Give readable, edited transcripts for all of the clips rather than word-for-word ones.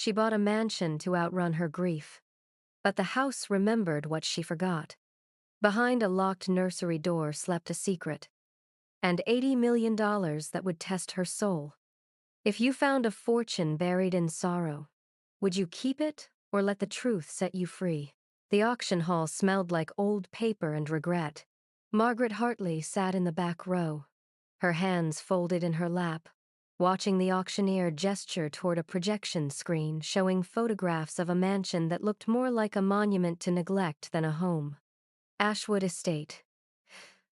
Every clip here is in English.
She bought a mansion to outrun her grief. But the house remembered what she forgot. Behind a locked nursery door slept a secret. And $80 million that would test her soul. If you found a fortune buried in sorrow, would you keep it or let the truth set you free? The auction hall smelled like old paper and regret. Margaret Hartley sat in the back row, her hands folded in her lap, watching the auctioneer gesture toward a projection screen showing photographs of a mansion that looked more like a monument to neglect than a home. Ashwood Estate.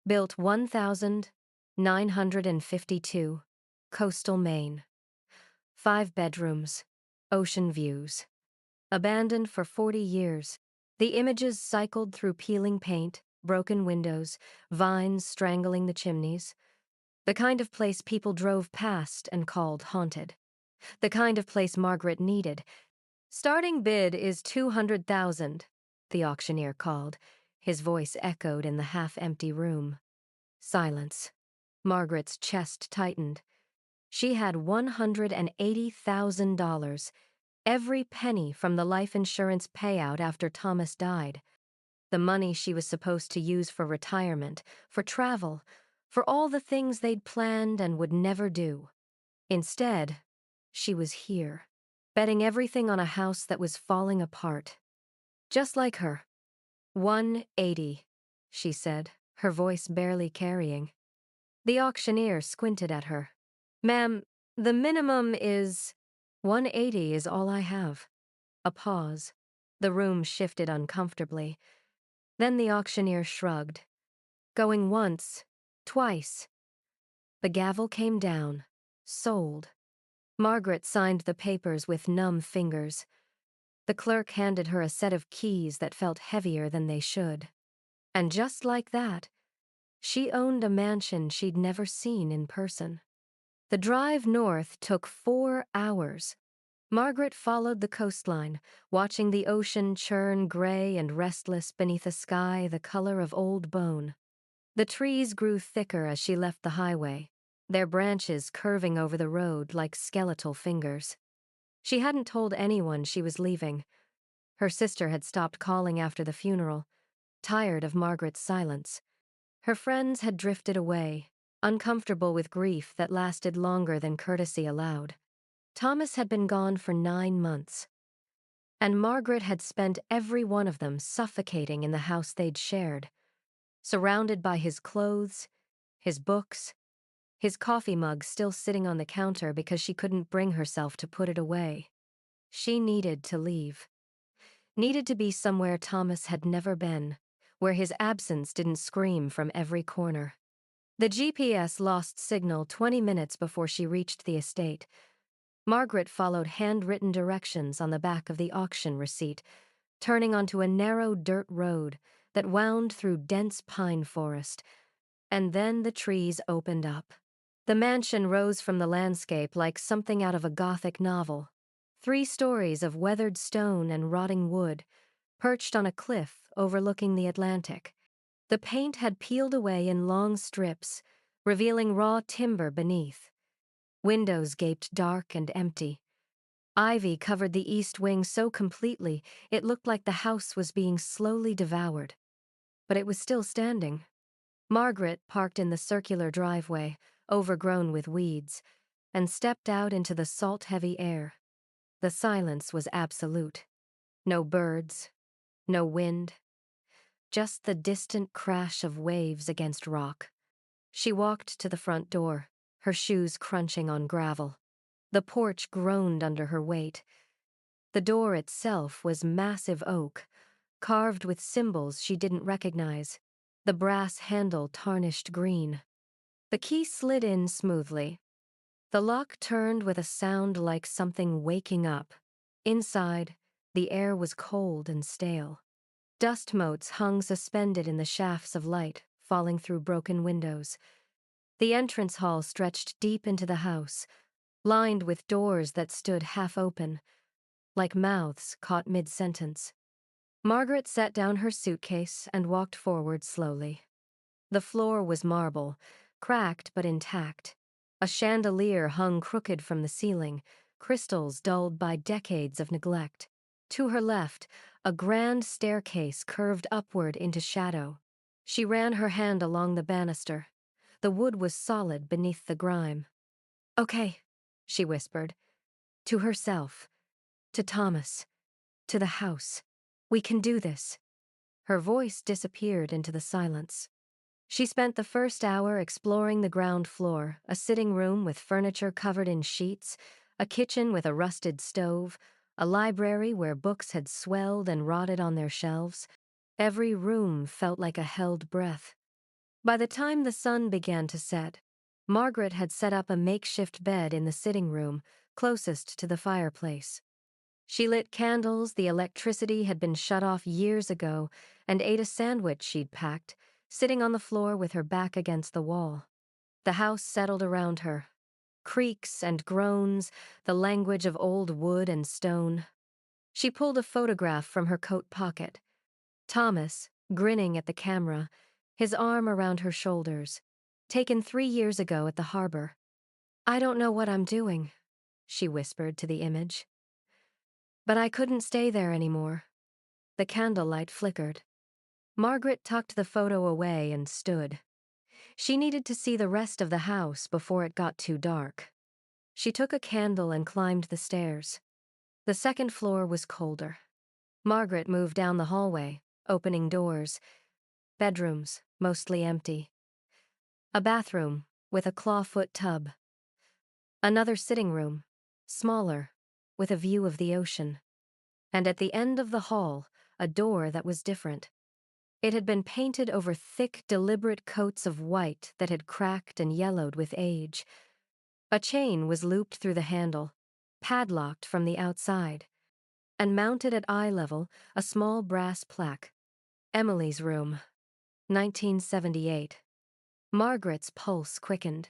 Built 1952, coastal Maine. 5 bedrooms, ocean views. Abandoned for 40 years, the images cycled through peeling paint, broken windows, vines strangling the chimneys. The kind of place people drove past and called haunted. The kind of place Margaret needed. Starting bid is $200,000, the auctioneer called. His voice echoed in the half-empty room. Silence. Margaret's chest tightened. She had $180,000, every penny from the life insurance payout after Thomas died. The money she was supposed to use for retirement, for travel, for all the things they'd planned and would never do. Instead, she was here, betting everything on a house that was falling apart. Just like her. 180, she said, her voice barely carrying. The auctioneer squinted at her. Ma'am, the minimum is... 180 is all I have. A pause. The room shifted uncomfortably. Then the auctioneer shrugged. Going once, twice. The gavel came down. Sold. Margaret signed the papers with numb fingers. The clerk handed her a set of keys that felt heavier than they should. And just like that, she owned a mansion she'd never seen in person. The drive north took 4 hours. Margaret followed the coastline, watching the ocean churn gray and restless beneath a sky the color of old bone. The trees grew thicker as she left the highway, their branches curving over the road like skeletal fingers. She hadn't told anyone she was leaving. Her sister had stopped calling after the funeral, tired of Margaret's silence. Her friends had drifted away, uncomfortable with grief that lasted longer than courtesy allowed. Thomas had been gone for 9 months, and Margaret had spent every one of them suffocating in the house they'd shared, surrounded by his clothes, his books, his coffee mug still sitting on the counter because she couldn't bring herself to put it away. She needed to leave. Needed to be somewhere Thomas had never been, where his absence didn't scream from every corner. The GPS lost signal 20 minutes before she reached the estate. Margaret followed handwritten directions on the back of the auction receipt, turning onto a narrow dirt road that wound through dense pine forest. And then the trees opened up. The mansion rose from the landscape like something out of a Gothic novel. 3 stories of weathered stone and rotting wood, perched on a cliff overlooking the Atlantic. The paint had peeled away in long strips, revealing raw timber beneath. Windows gaped dark and empty. Ivy covered the east wing so completely it looked like the house was being slowly devoured. But it was still standing. Margaret parked in the circular driveway, overgrown with weeds, and stepped out into the salt-heavy air. The silence was absolute. No birds, no wind, just the distant crash of waves against rock. She walked to the front door, her shoes crunching on gravel. The porch groaned under her weight. The door itself was massive oak, carved with symbols she didn't recognize, the brass handle tarnished green. The key slid in smoothly. The lock turned with a sound like something waking up. Inside, the air was cold and stale. Dust motes hung suspended in the shafts of light, falling through broken windows. The entrance hall stretched deep into the house, lined with doors that stood half open, like mouths caught mid-sentence. Margaret set down her suitcase and walked forward slowly. The floor was marble, cracked but intact. A chandelier hung crooked from the ceiling, crystals dulled by decades of neglect. To her left, a grand staircase curved upward into shadow. She ran her hand along the banister. The wood was solid beneath the grime. "Okay," she whispered. To herself, to Thomas, to the house. "We can do this." Her voice disappeared into the silence. She spent the first hour exploring the ground floor, a sitting room with furniture covered in sheets, a kitchen with a rusted stove, a library where books had swelled and rotted on their shelves. Every room felt like a held breath. By the time the sun began to set, Margaret had set up a makeshift bed in the sitting room, closest to the fireplace. She lit candles the electricity had been shut off years ago and ate a sandwich she'd packed, sitting on the floor with her back against the wall. The house settled around her. Creaks and groans, the language of old wood and stone. She pulled a photograph from her coat pocket. Thomas, grinning at the camera, his arm around her shoulders, taken 3 years ago at the harbor. "I don't know what I'm doing," she whispered to the image. But I couldn't stay there anymore. The candlelight flickered. Margaret tucked the photo away and stood. She needed to see the rest of the house before it got too dark. She took a candle and climbed the stairs. The second floor was colder. Margaret moved down the hallway, opening doors. Bedrooms, mostly empty. A bathroom with a clawfoot tub. Another sitting room, smaller, with a view of the ocean. And at the end of the hall, a door that was different. It had been painted over thick, deliberate coats of white that had cracked and yellowed with age. A chain was looped through the handle, padlocked from the outside, and mounted at eye level a small brass plaque. Emily's room, 1978. Margaret's pulse quickened.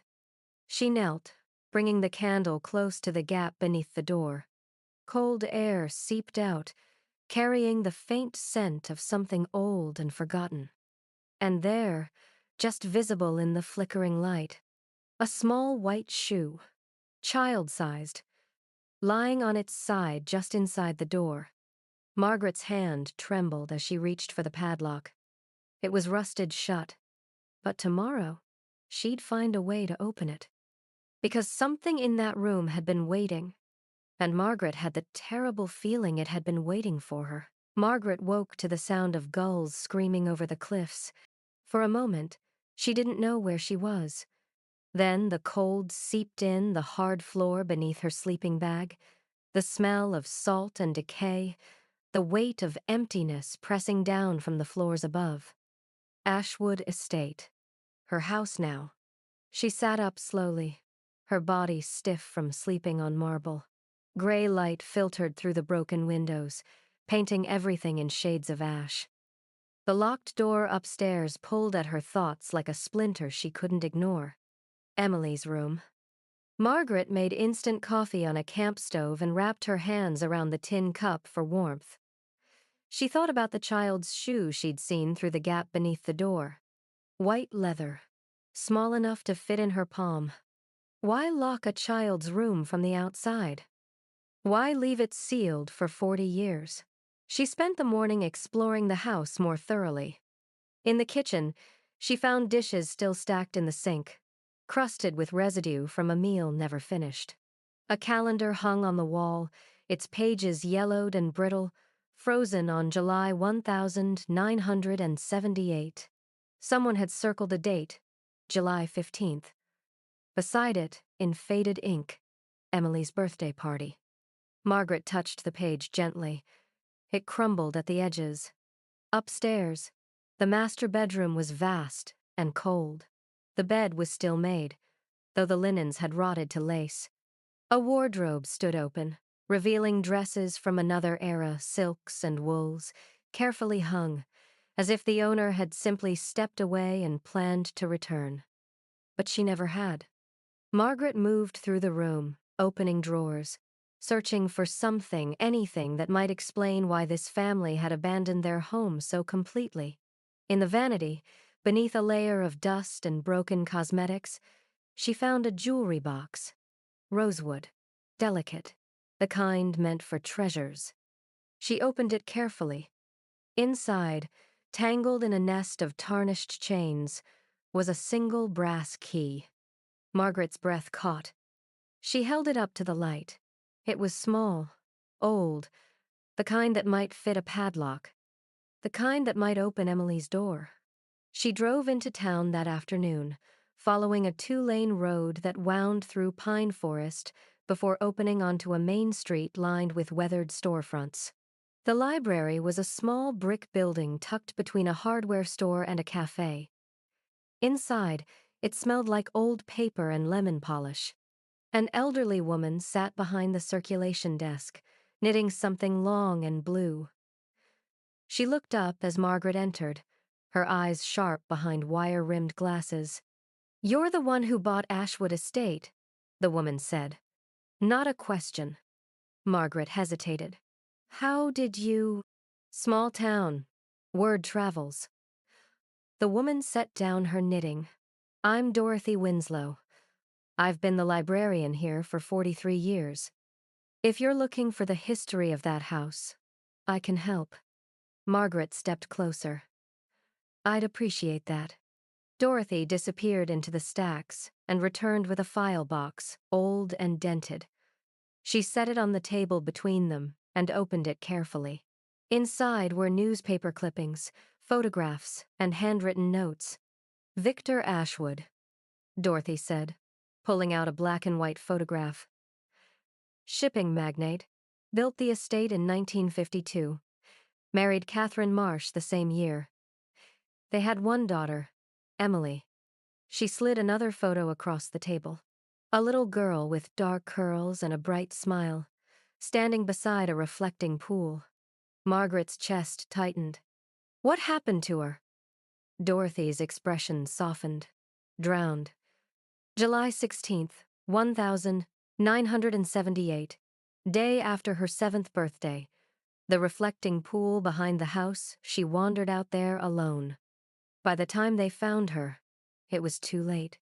She knelt, bringing the candle close to the gap beneath the door. Cold air seeped out, carrying the faint scent of something old and forgotten. And there, just visible in the flickering light, a small white shoe, child-sized, lying on its side just inside the door. Margaret's hand trembled as she reached for the padlock. It was rusted shut, but tomorrow she'd find a way to open it. Because something in that room had been waiting, and Margaret had the terrible feeling it had been waiting for her. Margaret woke to the sound of gulls screaming over the cliffs. For a moment, she didn't know where she was. Then the cold seeped in the hard floor beneath her sleeping bag, the smell of salt and decay, the weight of emptiness pressing down from the floors above. Ashwood Estate. Her house now. She sat up slowly, her body stiff from sleeping on marble. Gray light filtered through the broken windows, painting everything in shades of ash. The locked door upstairs pulled at her thoughts like a splinter she couldn't ignore. Emily's room. Margaret made instant coffee on a camp stove and wrapped her hands around the tin cup for warmth. She thought about the child's shoe she'd seen through the gap beneath the door. White leather, small enough to fit in her palm. Why lock a child's room from the outside? Why leave it sealed for 40 years? She spent the morning exploring the house more thoroughly. In the kitchen, she found dishes still stacked in the sink, crusted with residue from a meal never finished. A calendar hung on the wall, its pages yellowed and brittle, frozen on July 1978. Someone had circled a date, July 15th. Beside it, in faded ink, Emily's birthday party. Margaret touched the page gently. It crumbled at the edges. Upstairs, the master bedroom was vast and cold. The bed was still made, though the linens had rotted to lace. A wardrobe stood open, revealing dresses from another era, silks and wools, carefully hung, as if the owner had simply stepped away and planned to return. But she never had. Margaret moved through the room, opening drawers, searching for something, anything that might explain why this family had abandoned their home so completely. In the vanity, beneath a layer of dust and broken cosmetics, she found a jewelry box. Rosewood, delicate, the kind meant for treasures. She opened it carefully. Inside, tangled in a nest of tarnished chains, was a single brass key. Margaret's breath caught. She held it up to the light. It was small, old, the kind that might fit a padlock, the kind that might open Emily's door. She drove into town that afternoon, following a 2-lane road that wound through pine forest before opening onto a main street lined with weathered storefronts. The library was a small brick building tucked between a hardware store and a cafe. Inside, it smelled like old paper and lemon polish. An elderly woman sat behind the circulation desk, knitting something long and blue. She looked up as Margaret entered, her eyes sharp behind wire-rimmed glasses. "You're the one who bought Ashwood Estate," the woman said. Not a question. Margaret hesitated. "How did you—" "Small town. Word travels." The woman set down her knitting. "I'm Dorothy Winslow. I've been the librarian here for 43 years. If you're looking for the history of that house, I can help." Margaret stepped closer. "I'd appreciate that." Dorothy disappeared into the stacks and returned with a file box, old and dented. She set it on the table between them and opened it carefully. Inside were newspaper clippings, photographs, and handwritten notes. "Victor Ashwood," Dorothy said, pulling out a black and white photograph. "Shipping magnate, built the estate in 1952. Married Catherine Marsh the same year. They had one daughter, Emily." She slid another photo across the table. A little girl with dark curls and a bright smile, standing beside a reflecting pool. Margaret's chest tightened. "What happened to her?" Dorothy's expression softened. "Drowned. July 16th, 1978. Day after her 7th birthday. The reflecting pool behind the house, she wandered out there alone. By the time they found her, it was too late."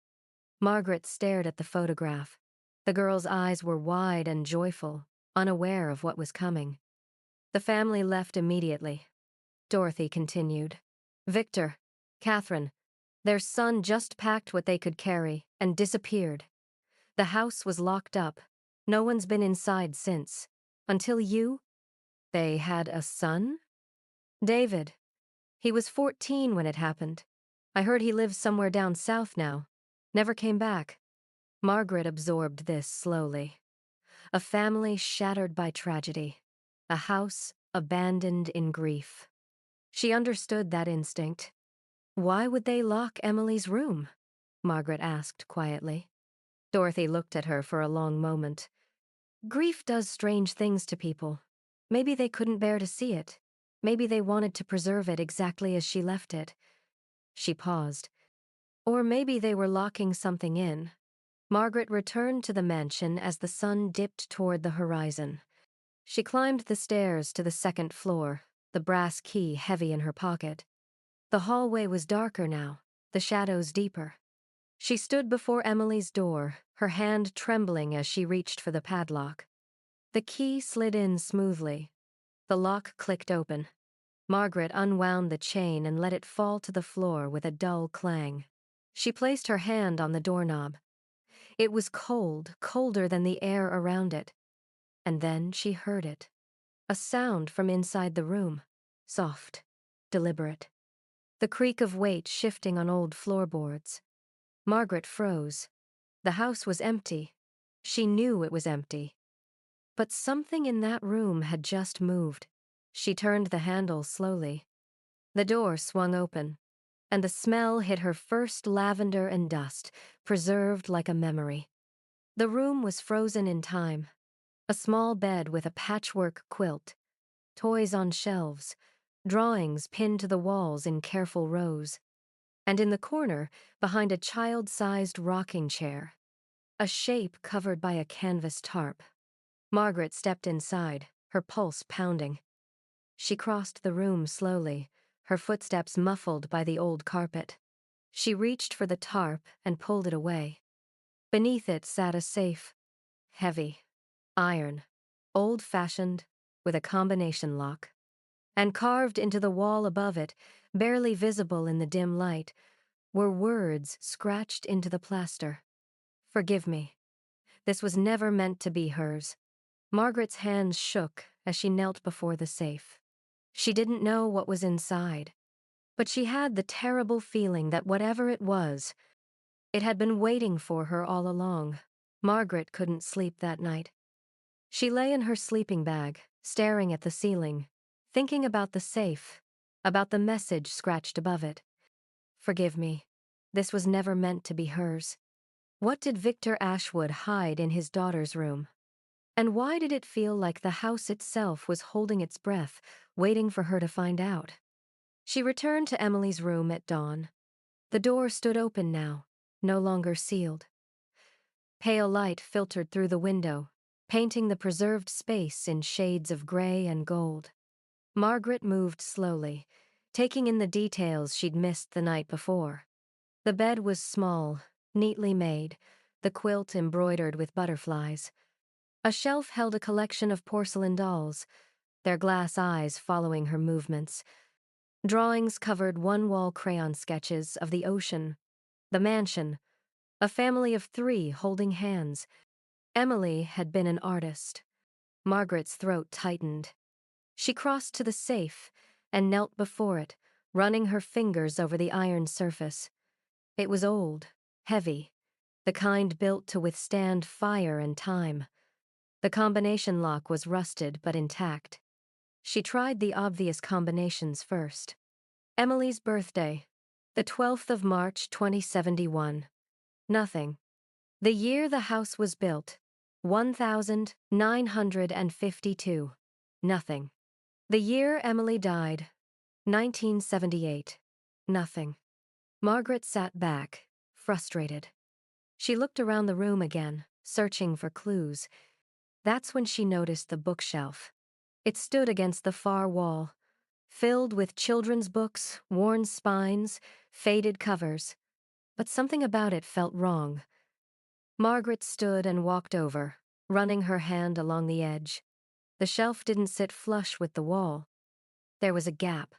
Margaret stared at the photograph. The girl's eyes were wide and joyful, unaware of what was coming. "The family left immediately," Dorothy continued. "Victor, Catherine, their son just packed what they could carry and disappeared. The house was locked up. No one's been inside since. Until you—" "They had a son?" "David. He was 14 when it happened. I heard he lives somewhere down south now. Never came back." Margaret absorbed this slowly. A family shattered by tragedy. A house abandoned in grief. She understood that instinct. "Why would they lock Emily's room?" Margaret asked quietly. Dorothy looked at her for a long moment. "Grief does strange things to people. Maybe they couldn't bear to see it. Maybe they wanted to preserve it exactly as she left it." She paused. "Or maybe they were locking something in." Margaret returned to the mansion as the sun dipped toward the horizon. She climbed the stairs to the 2nd floor, the brass key heavy in her pocket. The hallway was darker now, the shadows deeper. She stood before Emily's door, her hand trembling as she reached for the padlock. The key slid in smoothly. The lock clicked open. Margaret unwound the chain and let it fall to the floor with a dull clang. She placed her hand on the doorknob. It was cold, colder than the air around it. And then she heard it. A sound from inside the room. Soft, deliberate. The creak of weight shifting on old floorboards. Margaret froze. The house was empty. She knew it was empty. But something in that room had just moved. She turned the handle slowly. The door swung open, and the smell hit her first lavender and dust, preserved like a memory. The room was frozen in time. A small bed with a patchwork quilt, toys on shelves, drawings pinned to the walls in careful rows. And in the corner, behind a child-sized rocking chair, a shape covered by a canvas tarp. Margaret stepped inside, her pulse pounding. She crossed the room slowly, her footsteps muffled by the old carpet. She reached for the tarp and pulled it away. Beneath it sat a safe, heavy, iron. old-fashioned, with a combination lock. And carved into the wall above it, barely visible in the dim light, were words scratched into the plaster. "Forgive me. This was never meant to be hers." Margaret's hands shook as she knelt before the safe. She didn't know what was inside, but she had the terrible feeling that whatever it was, it had been waiting for her all along. Margaret couldn't sleep that night. She lay in her sleeping bag, staring at the ceiling, thinking about the safe, about the message scratched above it. "Forgive me. This was never meant to be hers." What did Victor Ashwood hide in his daughter's room? And why did it feel like the house itself was holding its breath, waiting for her to find out? She returned to Emily's room at dawn. The door stood open now, no longer sealed. Pale light filtered through the window, painting the preserved space in shades of gray and gold. Margaret moved slowly, taking in the details she'd missed the night before. The bed was small, neatly made, the quilt embroidered with butterflies. A shelf held a collection of porcelain dolls, their glass eyes following her movements. Drawings covered one-wall crayon sketches of the ocean, the mansion, a family of 3 holding hands. Emily had been an artist. Margaret's throat tightened. She crossed to the safe and knelt before it, running her fingers over the iron surface. It was old, heavy, the kind built to withstand fire and time. The combination lock was rusted but intact. She tried the obvious combinations first. Emily's birthday, the 12th of March, 2071. Nothing. The year the house was built, 1952. Nothing. The year Emily died, 1978. Nothing. Margaret sat back, frustrated. She looked around the room again, searching for clues. That's when she noticed the bookshelf. It stood against the far wall, filled with children's books, worn spines, faded covers. But something about it felt wrong. Margaret stood and walked over, running her hand along the edge. The shelf didn't sit flush with the wall. There was a gap,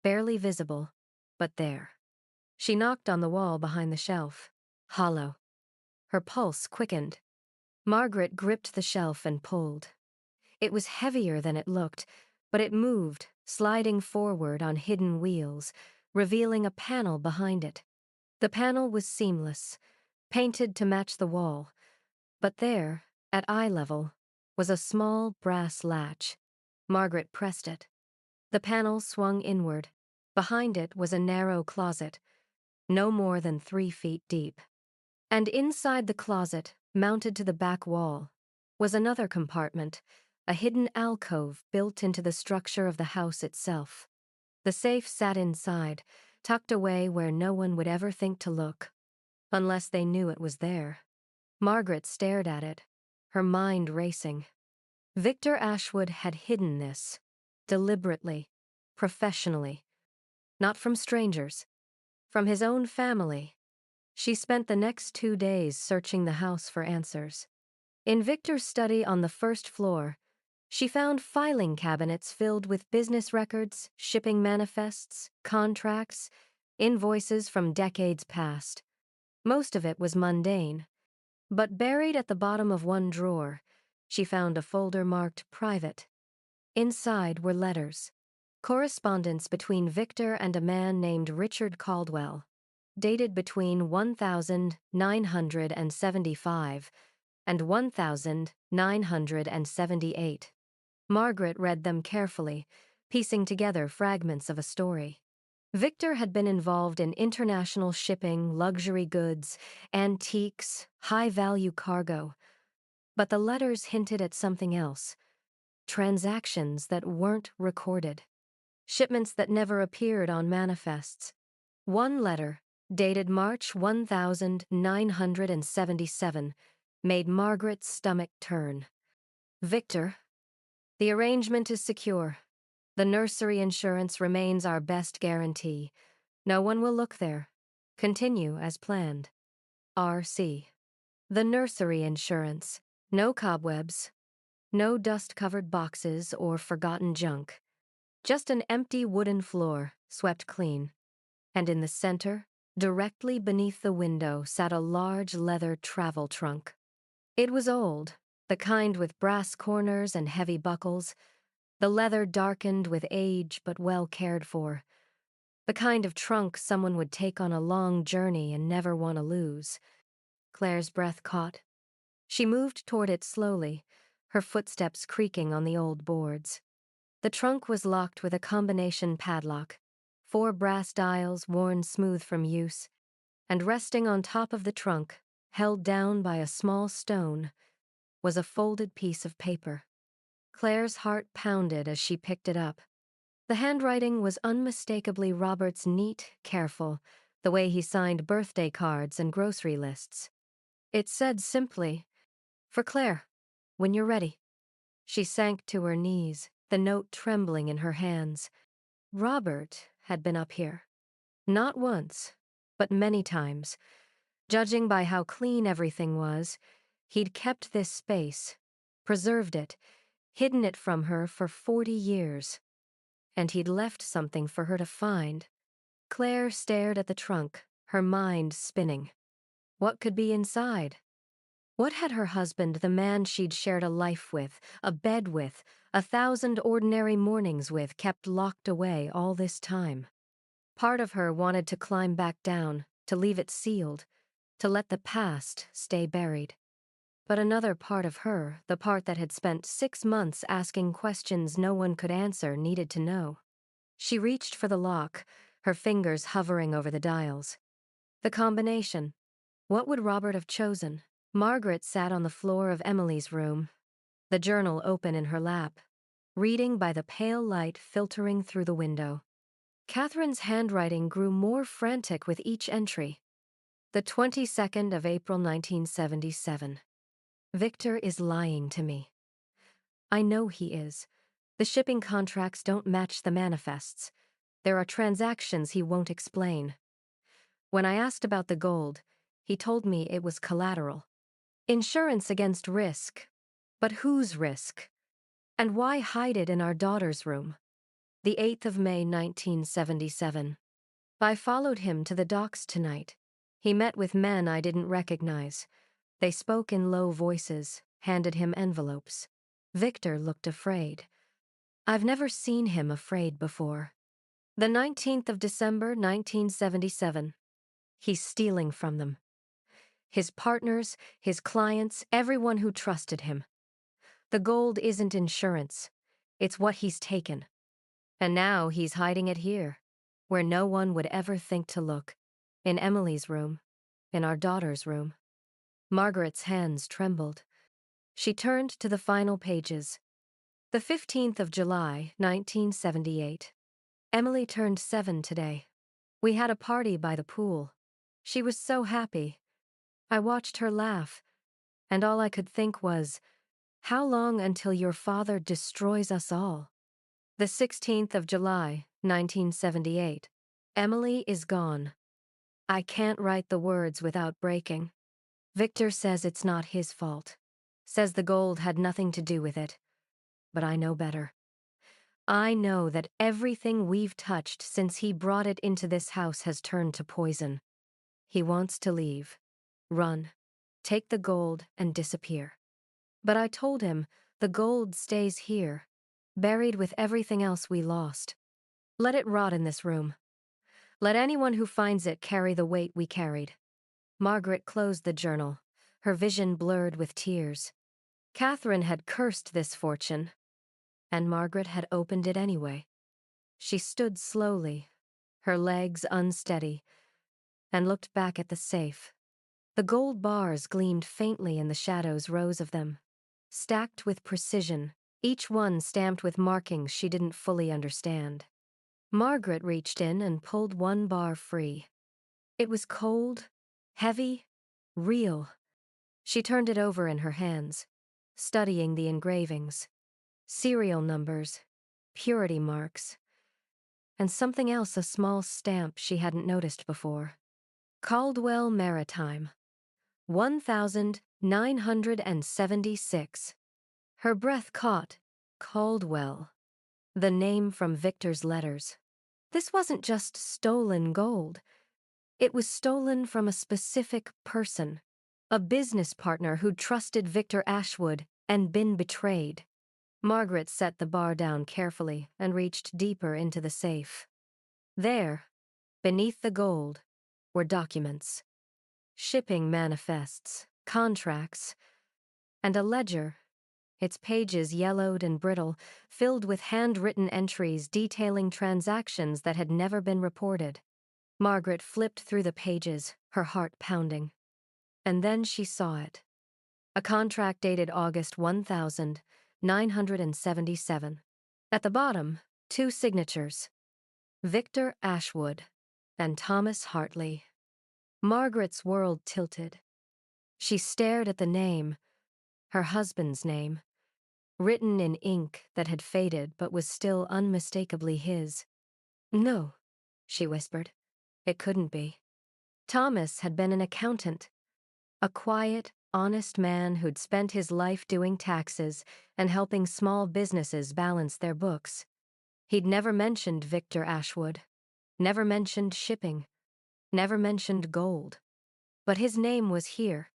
barely visible, but there. She knocked on the wall behind the shelf. Hollow. Her pulse quickened. Margaret gripped the shelf and pulled. It was heavier than it looked, but it moved, sliding forward on hidden wheels, revealing a panel behind it. The panel was seamless, painted to match the wall, but there, at eye level, was a small brass latch. Margaret pressed it. The panel swung inward. Behind it was a narrow closet, no more than 3 feet deep. And inside the closet, mounted to the back wall, was another compartment, a hidden alcove built into the structure of the house itself. The safe sat inside, tucked away where no one would ever think to look, unless they knew it was there. Margaret stared at it, her mind racing. Victor Ashwood had hidden this, deliberately, professionally. Not from strangers, from his own family. She spent the next 2 days searching the house for answers. In Victor's study on the first floor, she found filing cabinets filled with business records, shipping manifests, contracts, invoices from decades past. Most of it was mundane, but buried at the bottom of one drawer, she found a folder marked Private. Inside were letters, correspondence between Victor and a man named Richard Caldwell, dated between 1975 and 1978. Margaret read them carefully, piecing together fragments of a story. Victor had been involved in international shipping, luxury goods, antiques, high-value cargo. But the letters hinted at something else. Transactions that weren't recorded. Shipments that never appeared on manifests. One letter, dated March 1977, made Margaret's stomach turn. Victor, the arrangement is secure. The nursery insurance remains our best guarantee. No one will look there. Continue as planned. R.C. The nursery insurance. No cobwebs. No dust-covered boxes or forgotten junk. Just an empty wooden floor, swept clean. And in the center, directly beneath the window, sat a large leather travel trunk. It was old, the kind with brass corners and heavy buckles, the leather darkened with age but well cared for. The kind of trunk someone would take on a long journey and never want to lose. Claire's breath caught. She moved toward it slowly, her footsteps creaking on the old boards. The trunk was locked with a combination padlock, 4 brass dials worn smooth from use, and resting on top of the trunk, held down by a small stone, was a folded piece of paper. Claire's heart pounded as she picked it up. The handwriting was unmistakably Robert's neat, careful, the way he signed birthday cards and grocery lists. It said simply, "For Claire, when you're ready." She sank to her knees, the note trembling in her hands. Robert had been up here. Not once, but many times. Judging by how clean everything was, he'd kept this space, preserved it, hidden it from her for 40 years. And he'd left something for her to find. Claire stared at the trunk, her mind spinning. What could be inside? What had her husband, the man she'd shared a life with, a bed with, 1,000 ordinary mornings with, kept locked away all this time? Part of her wanted to climb back down, to leave it sealed, to let the past stay buried. But another part of her, the part that had spent 6 months asking questions no one could answer, needed to know. She reached for the lock, her fingers hovering over the dials. The combination. What would Robert have chosen? Margaret sat on the floor of Emily's room, the journal open in her lap, reading by the pale light filtering through the window. Catherine's handwriting grew more frantic with each entry. The 22nd of April 1977. Victor is lying to me. I know he is. The shipping contracts don't match the manifests. There are transactions he won't explain. When I asked about the gold, he told me it was collateral. Insurance against risk. But whose risk? And why hide it in our daughter's room? The 8th of May, 1977. I followed him to the docks tonight. He met with men I didn't recognize. They spoke in low voices, handed him envelopes. Victor looked afraid. I've never seen him afraid before. The 19th of December, 1977. He's stealing from them. His partners, his clients, everyone who trusted him. The gold isn't insurance. It's what he's taken. And now he's hiding it here, where no one would ever think to look. In Emily's room, in our daughter's room. Margaret's hands trembled. She turned to the final pages. The 15th of July, 1978. Emily turned 7 today. We had a party by the pool. She was so happy. I watched her laugh, and all I could think was, how long until your father destroys us all? The 16th of July, 1978. Emily is gone. I can't write the words without breaking. Victor says it's not his fault. Says the gold had nothing to do with it. But I know better. I know that everything we've touched since he brought it into this house has turned to poison. He wants to leave. Run. Take the gold and disappear. But I told him the gold stays here, buried with everything else we lost. Let it rot in this room. Let anyone who finds it carry the weight we carried. Margaret closed the journal, her vision blurred with tears. Catherine had cursed this fortune, and Margaret had opened it anyway. She stood slowly, her legs unsteady, and looked back at the safe. The gold bars gleamed faintly in the shadows, rows of them, stacked with precision, each one stamped with markings she didn't fully understand. Margaret reached in and pulled one bar free. It was cold, heavy, real. She turned it over in her hands, studying the engravings, serial numbers, purity marks, and something else, a small stamp she hadn't noticed before. Caldwell Maritime, 1976. Her breath caught. Caldwell. The name from Victor's letters. This wasn't just stolen gold. It was stolen from a specific person. A business partner who'd trusted Victor Ashwood and been betrayed. Margaret set the bar down carefully and reached deeper into the safe. There, beneath the gold, were documents. Shipping manifests, contracts, and a ledger, its pages yellowed and brittle, filled with handwritten entries detailing transactions that had never been reported. Margaret flipped through the pages, her heart pounding. And then she saw it. A contract dated August 1977. At the bottom, 2 signatures. Victor Ashwood and Thomas Hartley. Margaret's world tilted. She stared at the name, her husband's name, written in ink that had faded but was still unmistakably his. No, she whispered. It couldn't be. Thomas had been an accountant. A quiet, honest man who'd spent his life doing taxes and helping small businesses balance their books. He'd never mentioned Victor Ashwood, never mentioned shipping, never mentioned gold. But his name was here,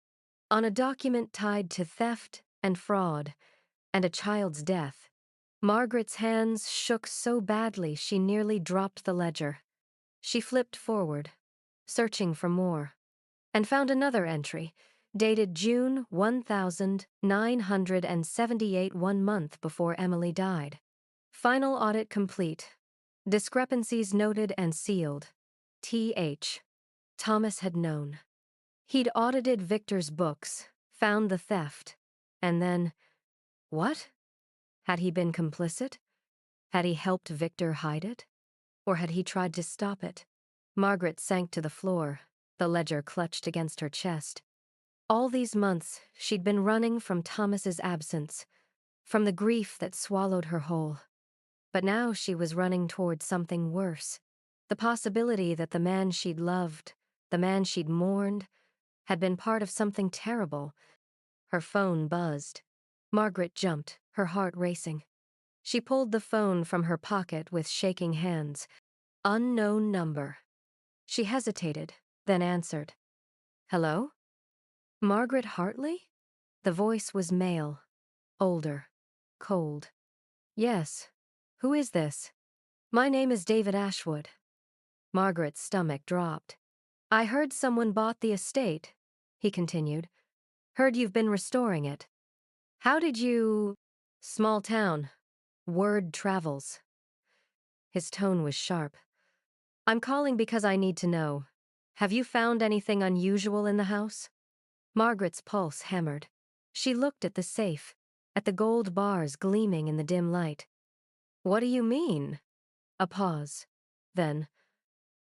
on a document tied to theft and fraud and a child's death. Margaret's hands shook so badly she nearly dropped the ledger. She flipped forward, searching for more, and found another entry, dated June 1978, 1 month before Emily died. Final audit complete. Discrepancies noted and sealed. T.H. Thomas had known. He'd audited Victor's books, found the theft, and then... What? Had he been complicit? Had he helped Victor hide it? Or had he tried to stop it? Margaret sank to the floor, the ledger clutched against her chest. All these months, she'd been running from Thomas's absence, from the grief that swallowed her whole. But now she was running toward something worse. The possibility that the man she'd loved, the man she'd mourned, had been part of something terrible. Her phone buzzed. Margaret jumped, her heart racing. She pulled the phone from her pocket with shaking hands. Unknown number. She hesitated, then answered. Hello? Margaret Hartley? The voice was male, older, cold. Yes. Who is this? My name is David Ashwood. Margaret's stomach dropped. I heard someone bought the estate, he continued. Heard you've been restoring it. How did you... Small town. Word travels. His tone was sharp. I'm calling because I need to know. Have you found anything unusual in the house? Margaret's pulse hammered. She looked at the safe, at the gold bars gleaming in the dim light. What do you mean? A pause. Then,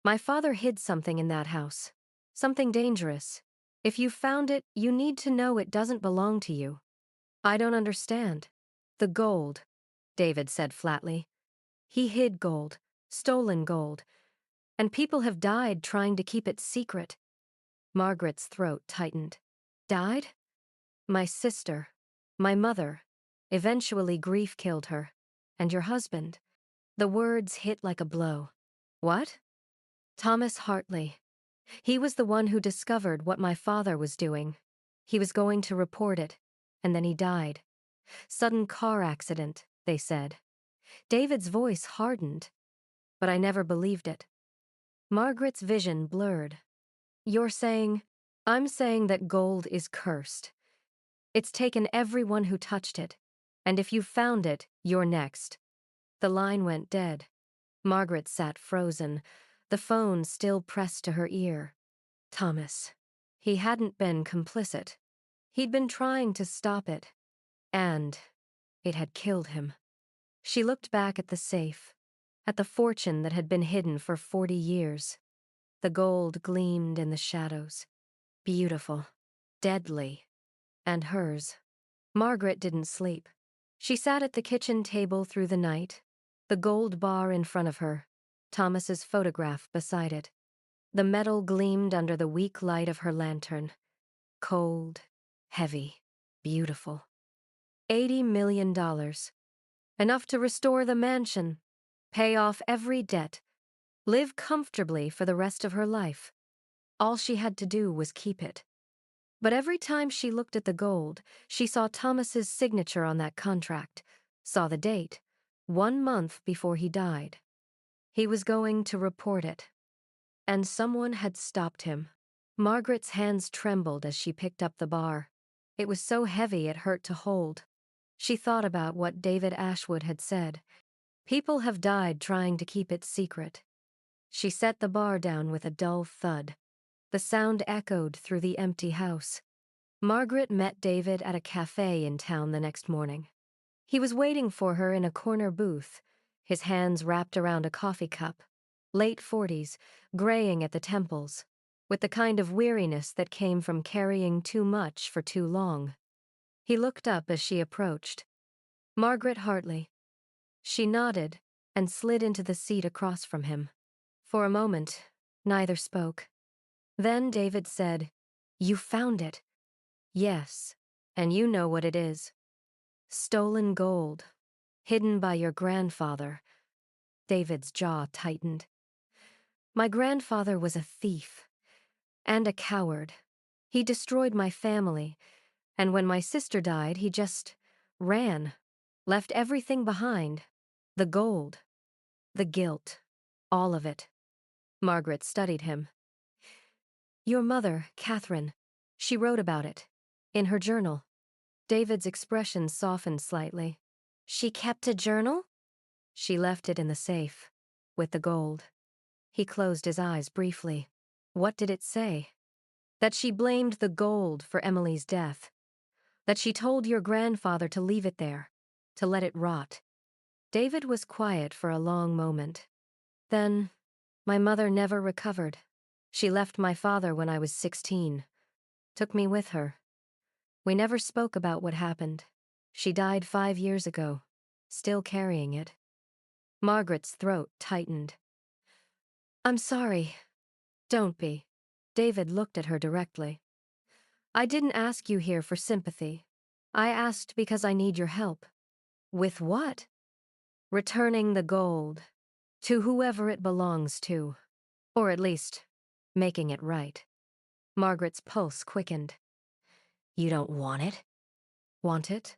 my father hid something in that house. Something dangerous. If you found it, you need to know it doesn't belong to you. I don't understand. The gold, David said flatly. He hid gold, stolen gold, and people have died trying to keep it secret. Margaret's throat tightened. Died? My sister, my mother. Eventually grief killed her. And your husband. The words hit like a blow. What? Thomas Hartley. He was the one who discovered what my father was doing. He was going to report it, and then he died. Sudden car accident, they said. David's voice hardened, but I never believed it. Margaret's vision blurred. You're saying... I'm saying that gold is cursed. It's taken everyone who touched it, and if you found it, you're next. The line went dead. Margaret sat frozen, the phone still pressed to her ear. Thomas. He hadn't been complicit. He'd been trying to stop it, and it had killed him. She looked back at the safe, at the fortune that had been hidden for 40 years. The gold gleamed in the shadows. Beautiful, deadly, and hers. Margaret didn't sleep. She sat at the kitchen table through the night, the gold bar in front of her, Thomas's photograph beside it. The metal gleamed under the weak light of her lantern. Cold, heavy, beautiful. $80 million. Enough to restore the mansion, pay off every debt, live comfortably for the rest of her life. All she had to do was keep it. But every time she looked at the gold, she saw Thomas's signature on that contract, saw the date, 1 month before he died. He was going to report it. And someone had stopped him. Margaret's hands trembled as she picked up the bar. It was so heavy it hurt to hold. She thought about what David Ashwood had said. People have died trying to keep it secret. She set the bar down with a dull thud. The sound echoed through the empty house. Margaret met David at a cafe in town the next morning. He was waiting for her in a corner booth, his hands wrapped around a coffee cup. Late 40s, graying at the temples, with the kind of weariness that came from carrying too much for too long. He looked up as she approached. Margaret Hartley. She nodded and slid into the seat across from him. For a moment, neither spoke. Then David said, "You found it." "Yes, and you know what it is. Stolen gold, hidden by your grandfather." David's jaw tightened. "My grandfather was a thief and a coward. He destroyed my family, and when my sister died, he just ran, left everything behind. The gold, the guilt, all of it." Margaret studied him. "Your mother, Catherine, she wrote about it, in her journal." David's expression softened slightly. "She kept a journal?" "She left it in the safe, with the gold." He closed his eyes briefly. What did it say? That she blamed the gold for Emily's death. That she told your grandfather to leave it there, to let it rot. David was quiet for a long moment. "Then, my mother never recovered. She left my father when I was 16. Took me with her. We never spoke about what happened. She died 5 years ago, still carrying it." Margaret's throat tightened. "I'm sorry." "Don't be." David looked at her directly. "I didn't ask you here for sympathy. I asked because I need your help." "With what?" "Returning the gold. To whoever it belongs to. Or at least, making it right." Margaret's pulse quickened. "You don't want it?" "Want it?"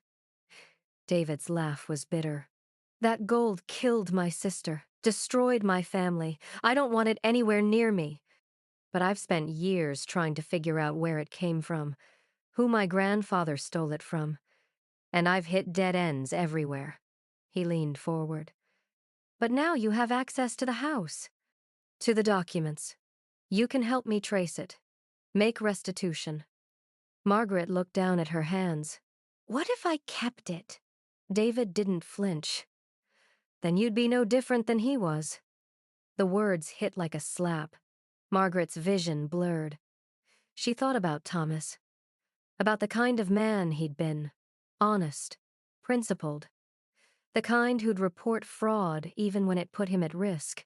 David's laugh was bitter. "That gold killed my sister, destroyed my family. I don't want it anywhere near me. But I've spent years trying to figure out where it came from, who my grandfather stole it from. And I've hit dead ends everywhere." He leaned forward. "But now you have access to the house. To the documents. You can help me trace it. Make restitution." Margaret looked down at her hands. "What if I kept it?" David didn't flinch. "Then you'd be no different than he was." The words hit like a slap. Margaret's vision blurred. She thought about Thomas. About the kind of man he'd been. Honest. Principled. The kind who'd report fraud even when it put him at risk.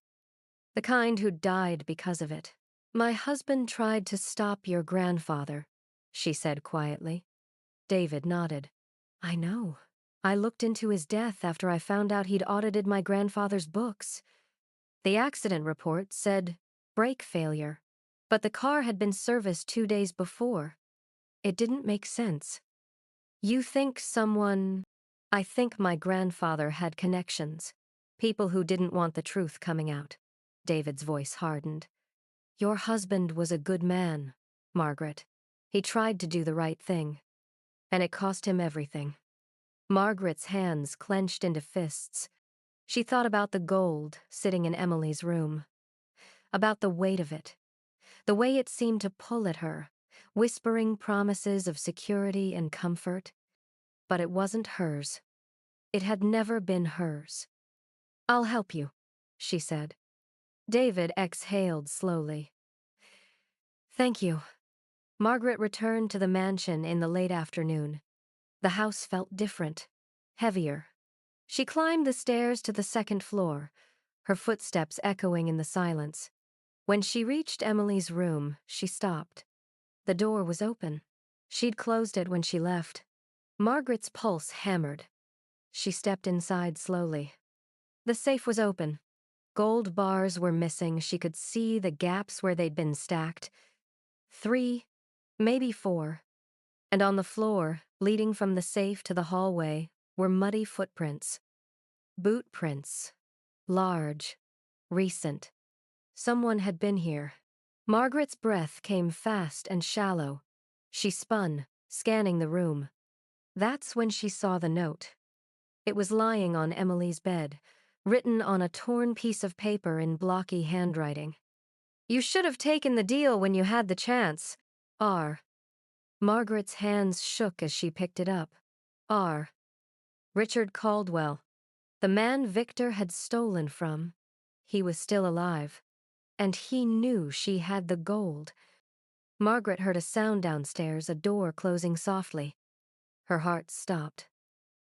The kind who'd died because of it. "My husband tried to stop your grandfather," she said quietly. David nodded. "I know. I looked into his death after I found out he'd audited my grandfather's books. The accident report said brake failure, but the car had been serviced 2 days before. It didn't make sense." "You think someone—" "I think my grandfather had connections. People who didn't want the truth coming out." David's voice hardened. "Your husband was a good man, Margaret. He tried to do the right thing. And it cost him everything." Margaret's hands clenched into fists. She thought about the gold sitting in Emily's room. About the weight of it. The way it seemed to pull at her, whispering promises of security and comfort. But it wasn't hers. It had never been hers. "I'll help you," she said. David exhaled slowly. "Thank you." Margaret returned to the mansion in the late afternoon. The house felt different, heavier. She climbed the stairs to the second floor, her footsteps echoing in the silence. When she reached Emily's room, she stopped. The door was open. She'd closed it when she left. Margaret's pulse hammered. She stepped inside slowly. The safe was open. Gold bars were missing. She could see the gaps where they'd been stacked. 3, maybe 4. And on the floor, leading from the safe to the hallway, were muddy footprints. Boot prints. Large. Recent. Someone had been here. Margaret's breath came fast and shallow. She spun, scanning the room. That's when she saw the note. It was lying on Emily's bed, written on a torn piece of paper in blocky handwriting. "You should have taken the deal when you had the chance. R." Margaret's hands shook as she picked it up. R. Richard Caldwell. The man Victor had stolen from. He was still alive. And he knew she had the gold. Margaret heard a sound downstairs, a door closing softly. Her heart stopped.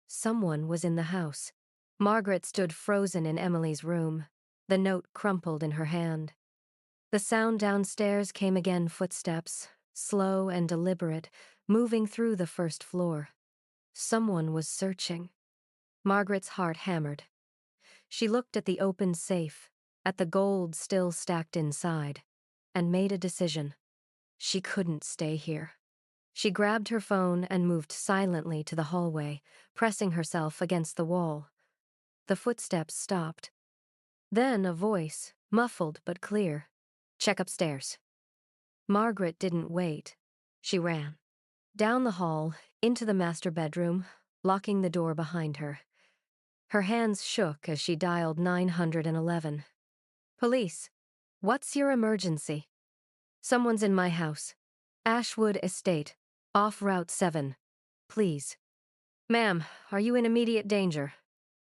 Someone was in the house. Margaret stood frozen in Emily's room, the note crumpled in her hand. The sound downstairs came again, footsteps, slow and deliberate, moving through the first floor. Someone was searching. Margaret's heart hammered. She looked at the open safe, at the gold still stacked inside, and made a decision. She couldn't stay here. She grabbed her phone and moved silently to the hallway, pressing herself against the wall. The footsteps stopped. Then a voice, muffled but clear. "Check upstairs." Margaret didn't wait. She ran. Down the hall, into the master bedroom, locking the door behind her. Her hands shook as she dialed 911. "Police. What's your emergency?" "Someone's in my house. Ashwood Estate. Off Route 7. Please." "Ma'am, are you in immediate danger?"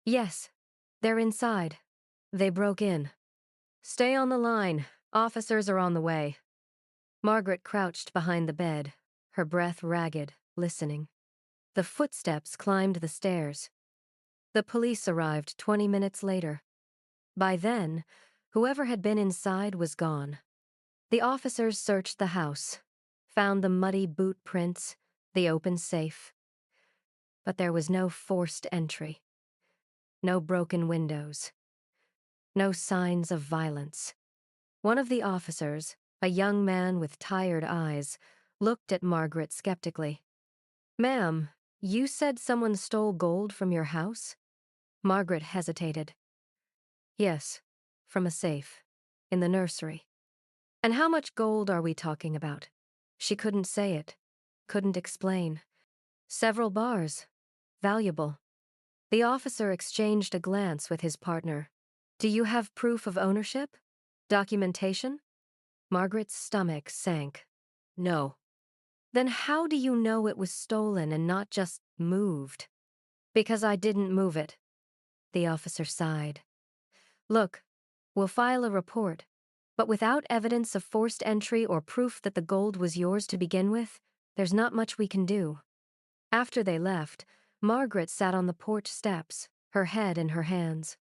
"Yes. They're inside. They broke in." "Stay on the line. Officers are on the way." Margaret crouched behind the bed, her breath ragged, listening. The footsteps climbed the stairs. The police arrived 20 minutes later. By then, whoever had been inside was gone. The officers searched the house, found the muddy boot prints, the open safe. But there was no forced entry. No broken windows. No signs of violence. One of the officers, a young man with tired eyes, looked at Margaret skeptically. "Ma'am, you said someone stole gold from your house?" Margaret hesitated. "Yes, from a safe, in the nursery." "And how much gold are we talking about?" She couldn't say it, couldn't explain. "Several bars. Valuable." The officer exchanged a glance with his partner. "Do you have proof of ownership? Documentation?" Margaret's stomach sank. "No." "Then how do you know it was stolen and not just moved?" "Because I didn't move it." The officer sighed. "Look, we'll file a report, but without evidence of forced entry or proof that the gold was yours to begin with, there's not much we can do." After they left, Margaret sat on the porch steps, her head in her hands.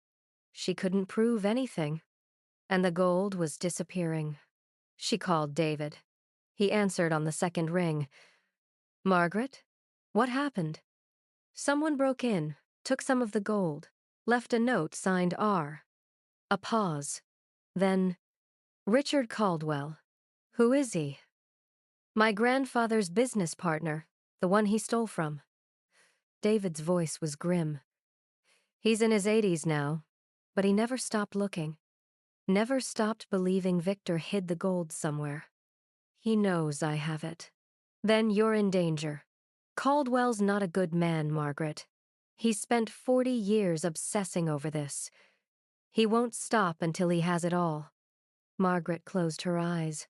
She couldn't prove anything, and the gold was disappearing. She called David. He answered on the second ring. "Margaret? What happened?" "Someone broke in, took some of the gold, left a note signed R." A pause. Then, "Richard Caldwell. Who is he?" "My grandfather's business partner, the one he stole from." David's voice was grim. "He's in his 80s now, but he never stopped looking. Never stopped believing Victor hid the gold somewhere. He knows I have it." "Then you're in danger. Caldwell's not a good man, Margaret. He's spent 40 years obsessing over this. He won't stop until he has it all." Margaret closed her eyes.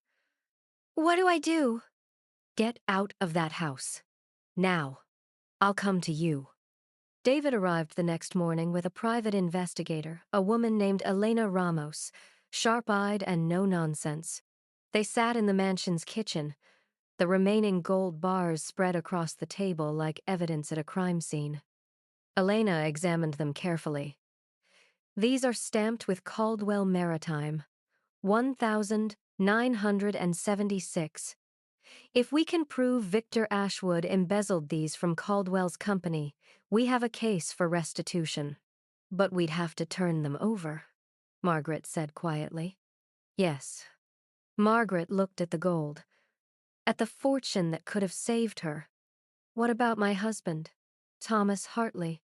"What do I do?" "Get out of that house. Now. I'll come to you." David arrived the next morning with a private investigator, a woman named Elena Ramos, sharp-eyed and no-nonsense. They sat in the mansion's kitchen, the remaining gold bars spread across the table like evidence at a crime scene. Elena examined them carefully. "These are stamped with Caldwell Maritime. 1,976. If we can prove Victor Ashwood embezzled these from Caldwell's company, we have a case for restitution. But we'd have to turn them over, Margaret said quietly. Yes. Margaret looked at the gold, at the fortune that could have saved her. What about my husband, Thomas Hartley?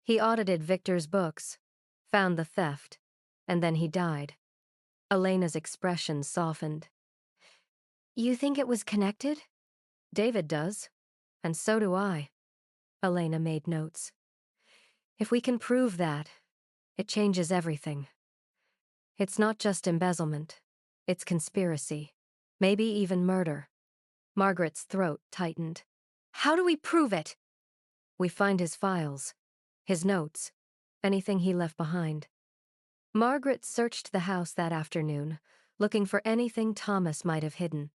He audited Victor's books, found the theft, and then he died. Elena's expression softened. You think it was connected? David does, and so do I. Elena made notes. If we can prove that, it changes everything. It's not just embezzlement, it's conspiracy, maybe even murder. Margaret's throat tightened. How do we prove it? We find his files, his notes, anything he left behind. Margaret searched the house that afternoon, looking for anything Thomas might have hidden.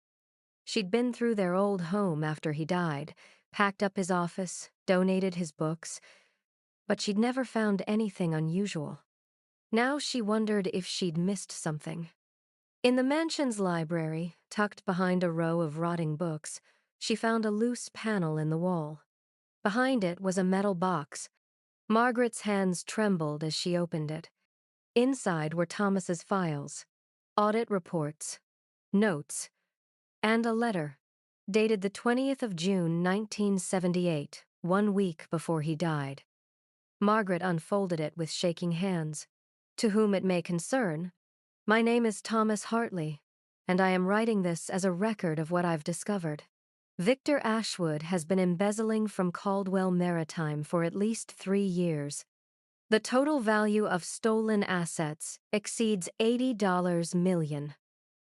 She'd been through their old home after he died, packed up his office, donated his books, but she'd never found anything unusual. Now she wondered if she'd missed something. In the mansion's library, tucked behind a row of rotting books, she found a loose panel in the wall. Behind it was a metal box. Margaret's hands trembled as she opened it. Inside were Thomas's files, audit reports, notes, and a letter, dated the 20th of June, 1978, 1 week before he died. Margaret unfolded it with shaking hands. To whom it may concern, my name is Thomas Hartley, and I am writing this as a record of what I've discovered. Victor Ashwood has been embezzling from Caldwell Maritime for at least 3 years. The total value of stolen assets exceeds $80 million.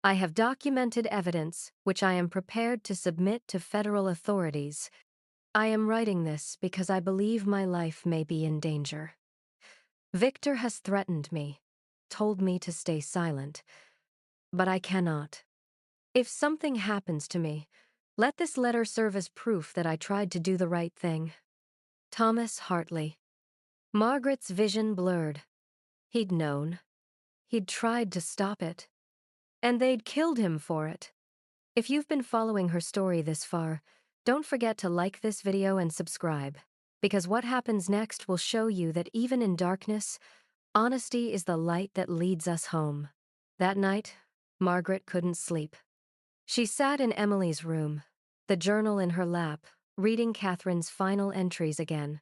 I have documented evidence, which I am prepared to submit to federal authorities. I am writing this because I believe my life may be in danger. Victor has threatened me, told me to stay silent, but I cannot. If something happens to me, let this letter serve as proof that I tried to do the right thing. Thomas Hartley. Margaret's vision blurred. He'd known. He'd tried to stop it. And they'd killed him for it. If you've been following her story this far, don't forget to like this video and subscribe, because what happens next will show you that even in darkness, honesty is the light that leads us home. That night, Margaret couldn't sleep. She sat in Emily's room, the journal in her lap, reading Catherine's final entries again.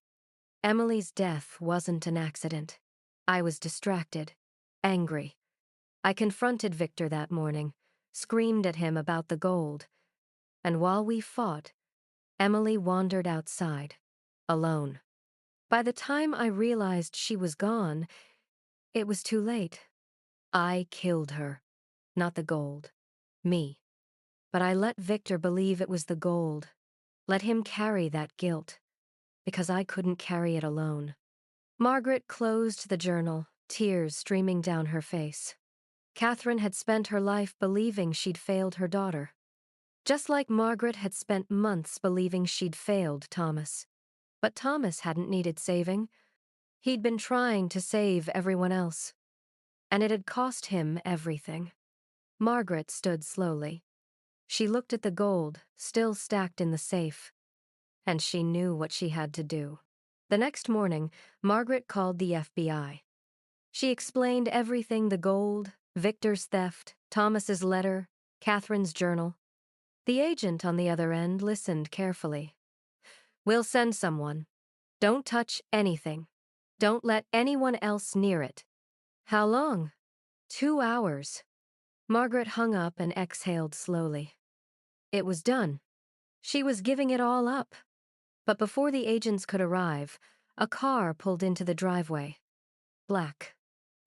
Emily's death wasn't an accident. I was distracted, angry. I confronted Victor that morning, screamed at him about the gold, and while we fought, Emily wandered outside, alone. By the time I realized she was gone, it was too late. I killed her, not the gold. Me. But I let Victor believe it was the gold. Let him carry that guilt, because I couldn't carry it alone. Margaret closed the journal, tears streaming down her face. Catherine had spent her life believing she'd failed her daughter, just like Margaret had spent months believing she'd failed Thomas. But Thomas hadn't needed saving. He'd been trying to save everyone else, and it had cost him everything. Margaret stood slowly. She looked at the gold, still stacked in the safe, and she knew what she had to do. The next morning, Margaret called the FBI. She explained everything: the gold, Victor's theft, Thomas's letter, Catherine's journal. The agent on the other end listened carefully. We'll send someone. Don't touch anything. Don't let anyone else near it. How long? 2 hours. Margaret hung up and exhaled slowly. It was done. She was giving it all up. But before the agents could arrive, a car pulled into the driveway. Black.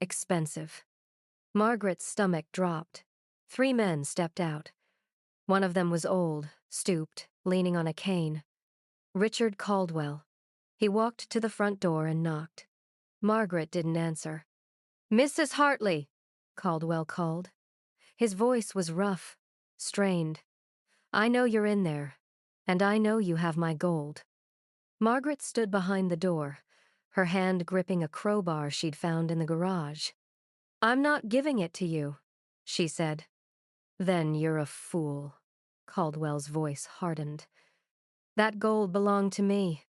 Expensive. Margaret's stomach dropped. 3 men stepped out. One of them was old, stooped, leaning on a cane. Richard Caldwell. He walked to the front door and knocked. Margaret didn't answer. Mrs. Hartley, Caldwell called. His voice was rough, strained. I know you're in there, and I know you have my gold. Margaret stood behind the door, her hand gripping a crowbar she'd found in the garage. I'm not giving it to you, she said. Then you're a fool. Caldwell's voice hardened. That gold belonged to me.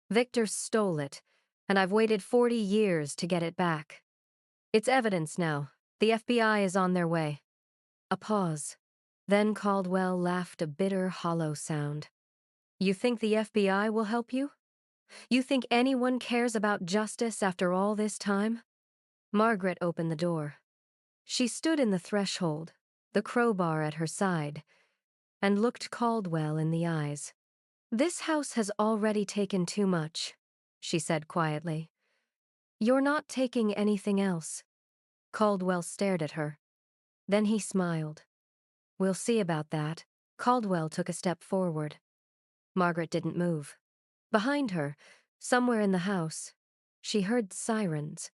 Victor stole it, and I've waited 40 years to get it back. It's evidence now. The FBI is on their way. A pause. Then Caldwell laughed a bitter, hollow sound. You think the FBI will help you? You think anyone cares about justice after all this time? Margaret opened the door. She stood in the threshold, the crowbar at her side, and looked Caldwell in the eyes. This house has already taken too much, she said quietly. You're not taking anything else. Caldwell stared at her. Then he smiled. We'll see about that. Caldwell took a step forward. Margaret didn't move. Behind her, somewhere in the house, she heard sirens.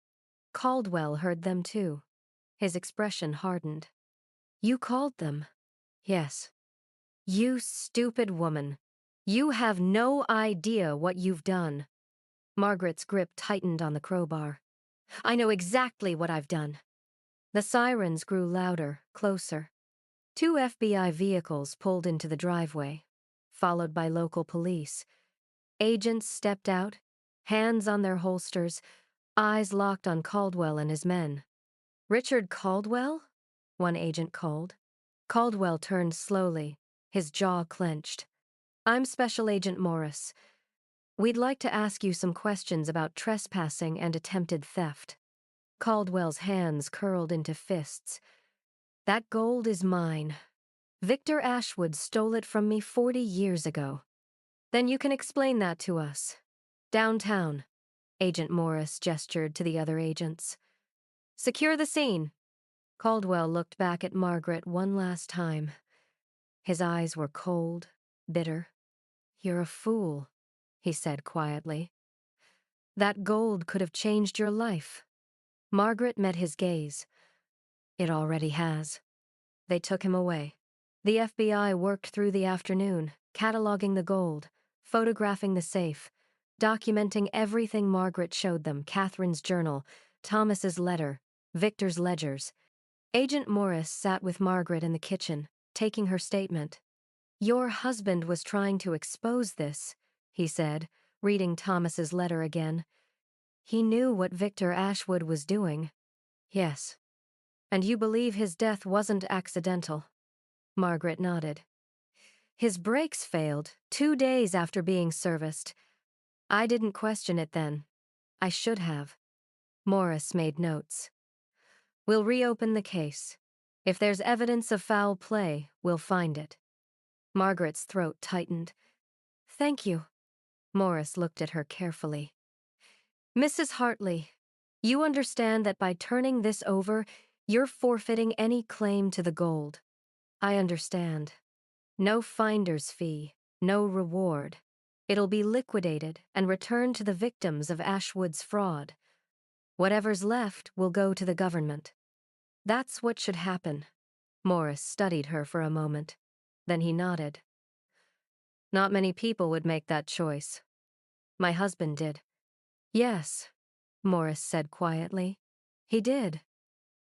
Caldwell heard them too. His expression hardened. You called them? Yes. You stupid woman. You have no idea what you've done. Margaret's grip tightened on the crowbar. I know exactly what I've done. The sirens grew louder, closer. 2 FBI vehicles pulled into the driveway, followed by local police. Agents stepped out, hands on their holsters, eyes locked on Caldwell and his men. Richard Caldwell? One agent called. Caldwell turned slowly, his jaw clenched. I'm Special Agent Morris. We'd like to ask you some questions about trespassing and attempted theft. Caldwell's hands curled into fists. That gold is mine. Victor Ashwood stole it from me 40 years ago. Then you can explain that to us. Downtown. Agent Morris gestured to the other agents. Secure the scene. Caldwell looked back at Margaret one last time. His eyes were cold, bitter. You're a fool, he said quietly. That gold could have changed your life. Margaret met his gaze. It already has. They took him away. The FBI worked through the afternoon, cataloging the gold, photographing the safe, documenting everything Margaret showed them, Catherine's journal, Thomas's letter, Victor's ledgers. Agent Morris sat with Margaret in the kitchen, taking her statement. Your husband was trying to expose this, he said, reading Thomas's letter again. He knew what Victor Ashwood was doing. Yes. And you believe his death wasn't accidental? Margaret nodded. His brakes failed 2 days after being serviced. I didn't question it then. I should have. Morris made notes. We'll reopen the case. If there's evidence of foul play, we'll find it. Margaret's throat tightened. Thank you. Morris looked at her carefully. Mrs. Hartley, you understand that by turning this over, you're forfeiting any claim to the gold. I understand. No finder's fee, no reward. It'll be liquidated and returned to the victims of Ashwood's fraud. Whatever's left will go to the government. That's what should happen. Morris studied her for a moment. Then he nodded. Not many people would make that choice. My husband did. Yes, Morris said quietly. He did.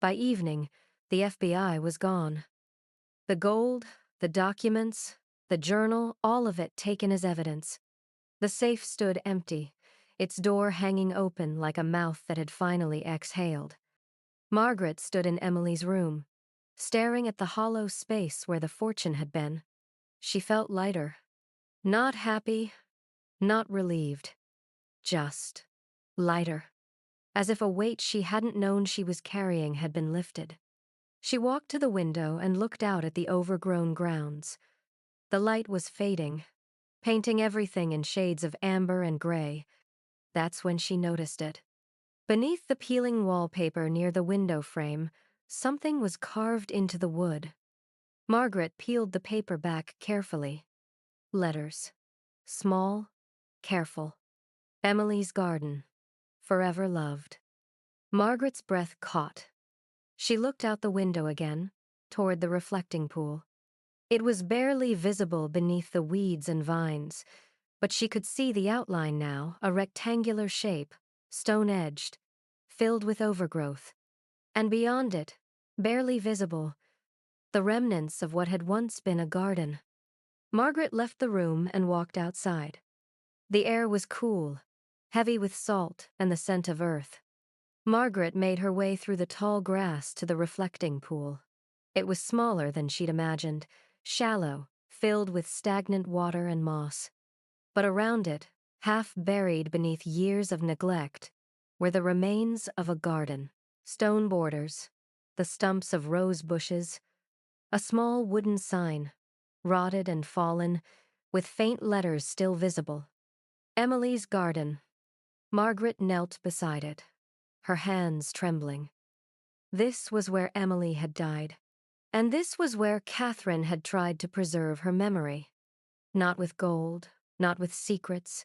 By evening, the FBI was gone. The gold, the documents, the journal, all of it taken as evidence. The safe stood empty, its door hanging open like a mouth that had finally exhaled. Margaret stood in Emily's room, staring at the hollow space where the fortune had been. She felt lighter. Not happy, not relieved. Just lighter. As if a weight she hadn't known she was carrying had been lifted. She walked to the window and looked out at the overgrown grounds. The light was fading, painting everything in shades of amber and gray. That's when she noticed it. Beneath the peeling wallpaper near the window frame, something was carved into the wood. Margaret peeled the paper back carefully. Letters. Small, careful. Emily's garden. Forever loved. Margaret's breath caught. She looked out the window again, toward the reflecting pool. It was barely visible beneath the weeds and vines, but she could see the outline now, a rectangular shape, stone-edged, filled with overgrowth. And beyond it, barely visible, the remnants of what had once been a garden. Margaret left the room and walked outside. The air was cool, heavy with salt and the scent of earth. Margaret made her way through the tall grass to the reflecting pool. It was smaller than she'd imagined, shallow, filled with stagnant water and moss. But around it, half buried beneath years of neglect, were the remains of a garden. Stone borders, the stumps of rose bushes, a small wooden sign, rotted and fallen, with faint letters still visible. Emily's garden. Margaret knelt beside it, her hands trembling. This was where Emily had died. And this was where Catherine had tried to preserve her memory. Not with gold, not with secrets,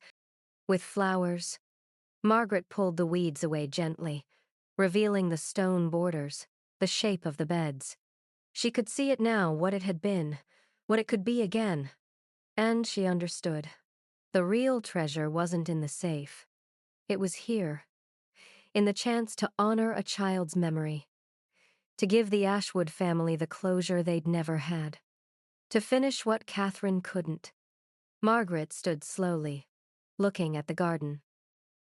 with flowers. Margaret pulled the weeds away gently, revealing the stone borders, the shape of the beds. She could see it now, what it had been, what it could be again. And she understood. The real treasure wasn't in the safe. It was here, in the chance to honor a child's memory, to give the Ashwood family the closure they'd never had, to finish what Catherine couldn't. Margaret stood slowly, looking at the garden.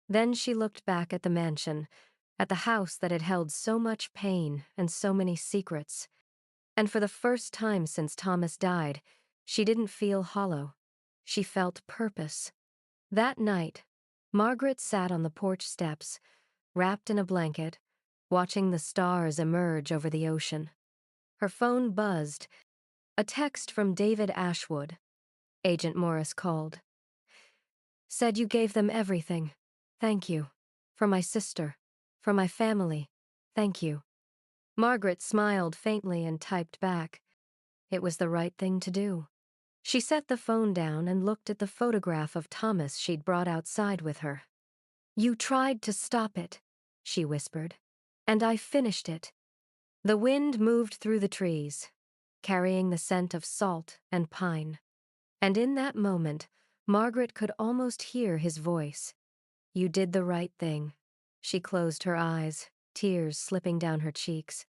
Then she looked back at the mansion, at the house that had held so much pain and so many secrets. And for the first time since Thomas died, she didn't feel hollow. She felt purpose. That night, Margaret sat on the porch steps, wrapped in a blanket, watching the stars emerge over the ocean. Her phone buzzed. A text from David Ashwood. Agent Morris called. Said you gave them everything. Thank you. For my sister. For my family. Thank you. Margaret smiled faintly and typed back. It was the right thing to do. She set the phone down and looked at the photograph of Thomas she'd brought outside with her. You tried to stop it, she whispered, and I finished it. The wind moved through the trees, carrying the scent of salt and pine. And in that moment, Margaret could almost hear his voice. You did the right thing. She closed her eyes, tears slipping down her cheeks.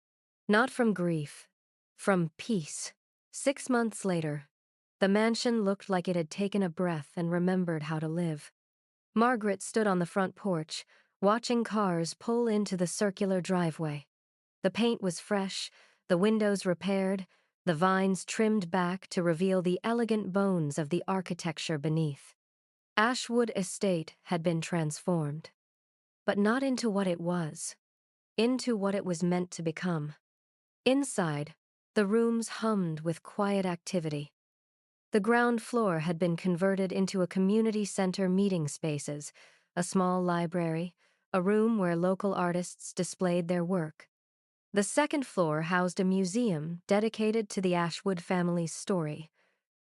Not from grief, from peace. 6 months later, the mansion looked like it had taken a breath and remembered how to live. Margaret stood on the front porch, watching cars pull into the circular driveway. The paint was fresh, the windows repaired, the vines trimmed back to reveal the elegant bones of the architecture beneath. Ashwood Estate had been transformed, but not into what it was, into what it was meant to become. Inside, the rooms hummed with quiet activity. The ground floor had been converted into a community center meeting spaces, a small library, a room where local artists displayed their work. The second floor housed a museum dedicated to the Ashwood family's story,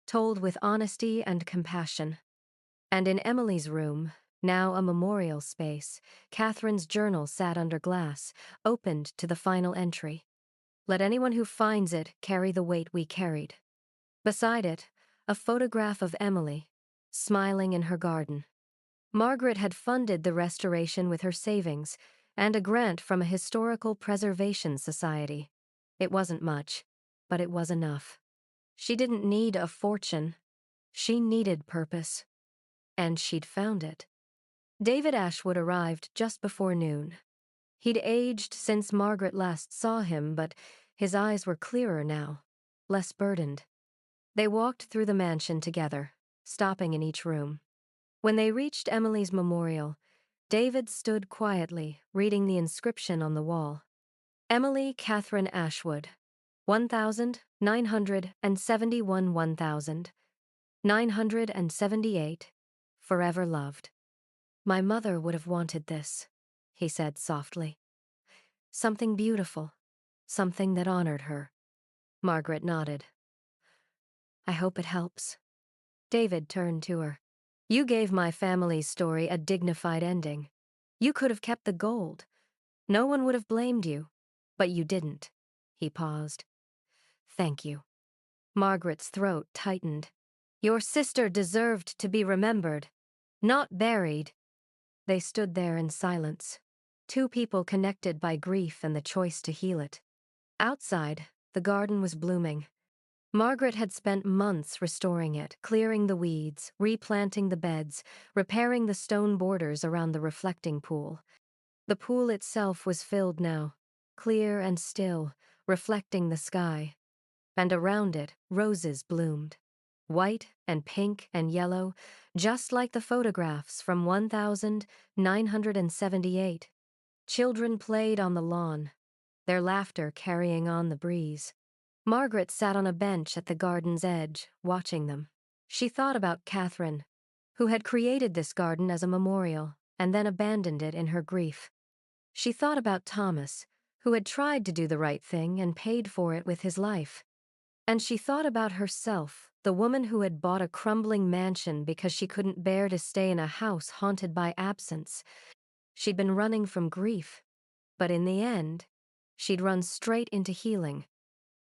told with honesty and compassion. And in Emily's room, now a memorial space, Catherine's journal sat under glass, opened to the final entry. Let anyone who finds it carry the weight we carried. Beside it, a photograph of Emily, smiling in her garden. Margaret had funded the restoration with her savings and a grant from a historical preservation society. It wasn't much, but it was enough. She didn't need a fortune. She needed purpose. And she'd found it. David Ashwood arrived just before noon. He'd aged since Margaret last saw him, but his eyes were clearer now, less burdened. They walked through the mansion together, stopping in each room. When they reached Emily's memorial, David stood quietly, reading the inscription on the wall. Emily Catherine Ashwood, 1,971 1,978, forever loved. My mother would have wanted this, he said softly. Something beautiful, something that honored her. Margaret nodded. I hope it helps. David turned to her. You gave my family's story a dignified ending. You could have kept the gold. No one would have blamed you. But you didn't. He paused. Thank you. Margaret's throat tightened. Your sister deserved to be remembered, not buried. They stood there in silence, two people connected by grief and the choice to heal it. Outside, the garden was blooming. Margaret had spent months restoring it, clearing the weeds, replanting the beds, repairing the stone borders around the reflecting pool. The pool itself was filled now, clear and still, reflecting the sky. And around it, roses bloomed. White and pink and yellow, just like the photographs from 1978. Children played on the lawn, their laughter carrying on the breeze. Margaret sat on a bench at the garden's edge, watching them. She thought about Catherine, who had created this garden as a memorial and then abandoned it in her grief. She thought about Thomas, who had tried to do the right thing and paid for it with his life. And she thought about herself, the woman who had bought a crumbling mansion because she couldn't bear to stay in a house haunted by absence. She'd been running from grief, but in the end, she'd run straight into healing.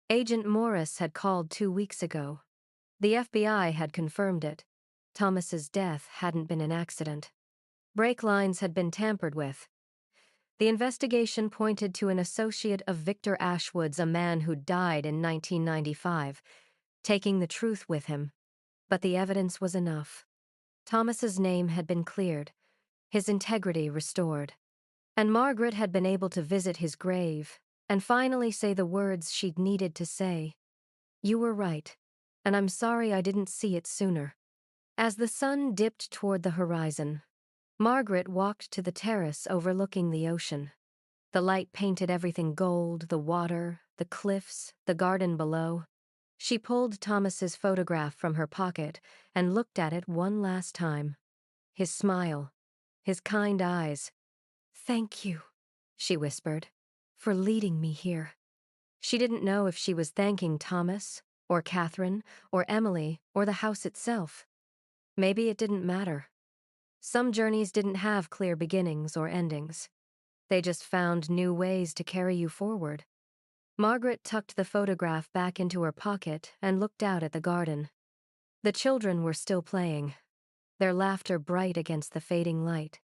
Agent Morris had called 2 weeks ago. The FBI had confirmed it. Thomas's death hadn't been an accident. Brake lines had been tampered with. The investigation pointed to an associate of Victor Ashwood's, a man who died in 1995, taking the truth with him. But the evidence was enough. Thomas's name had been cleared, his integrity restored. And Margaret had been able to visit his grave and finally say the words she'd needed to say. "You were right, and I'm sorry I didn't see it sooner." As the sun dipped toward the horizon, Margaret walked to the terrace overlooking the ocean. The light painted everything gold, the water, the cliffs, the garden below. She pulled Thomas's photograph from her pocket and looked at it one last time. His smile, his kind eyes. "Thank you," she whispered, "for leading me here." She didn't know if she was thanking Thomas, or Catherine, or Emily, or the house itself. Maybe it didn't matter. Some journeys didn't have clear beginnings or endings. They just found new ways to carry you forward. Margaret tucked the photograph back into her pocket and looked out at the garden. The children were still playing, their laughter bright against the fading light.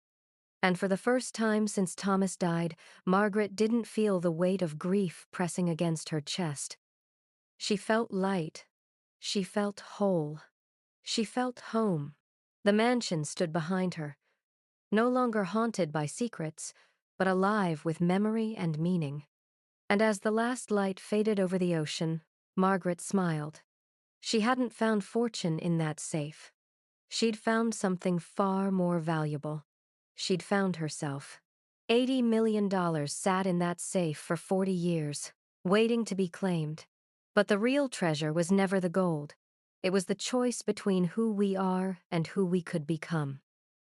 And for the first time since Thomas died, Margaret didn't feel the weight of grief pressing against her chest. She felt light. She felt whole. She felt home. The mansion stood behind her, no longer haunted by secrets, but alive with memory and meaning. And as the last light faded over the ocean, Margaret smiled. She hadn't found fortune in that safe. She'd found something far more valuable. She'd found herself. $80 million sat in that safe for 40 years, waiting to be claimed. But the real treasure was never the gold. It was the choice between who we are and who we could become.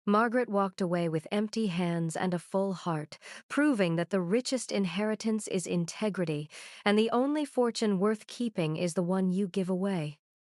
Margaret walked away with empty hands and a full heart, proving that the richest inheritance is integrity, and the only fortune worth keeping is the one you give away.